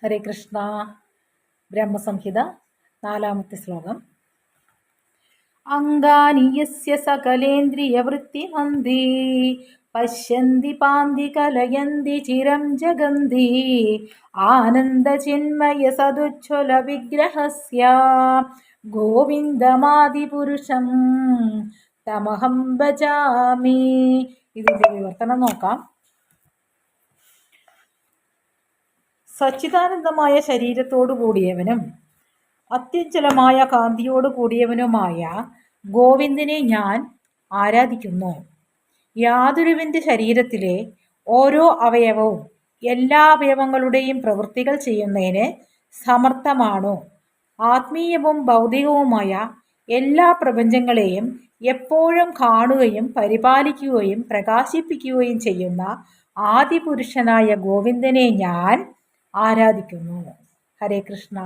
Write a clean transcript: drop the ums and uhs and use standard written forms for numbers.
ഹരേ കൃഷ്ണ. ബ്രഹ്മസംഹിത 4-ാമത്തെ ശ്ലോകം. അംഗാനി യസ്യ സകലേന്ദ്രിയവൃത്തിമന്ദീ പശ്യന്തി പാന്തി കലയന്തി ചിരം ജഗന്തി ആനന്ദചിന്മയ സദുജ്വല വിഗ്രഹസ്യ ഗോവിന്ദമാദിപുരുഷം തമഹം ഭജാമി. ഇതിന്റെ വിവർത്തനം നോക്കാം. സച്ചിദാനന്ദമായ ശരീരത്തോടു കൂടിയവനും അത്യുജ്വലമായ കാന്തിയോടു കൂടിയവനുമായ ഗോവിന്ദനെ ഞാൻ ആരാധിക്കുന്നു. യാതൊരുവിൻ്റെ ശരീരത്തിലെ ഓരോ അവയവവും എല്ലാ അവയവങ്ങളുടെയും പ്രവൃത്തികൾ ചെയ്യുന്നതിന് സമർത്ഥമാണോ. ആത്മീയവും ഭൗതികവുമായ എല്ലാ പ്രപഞ്ചങ്ങളെയും എപ്പോഴും കാണുകയും പരിപാലിക്കുകയും പ്രകാശിപ്പിക്കുകയും ചെയ്യുന്ന ആദിപുരുഷനായ ഗോവിന്ദനെ ഞാൻ ആരാധിക്കുന്നു. ഹരേ കൃഷ്ണ.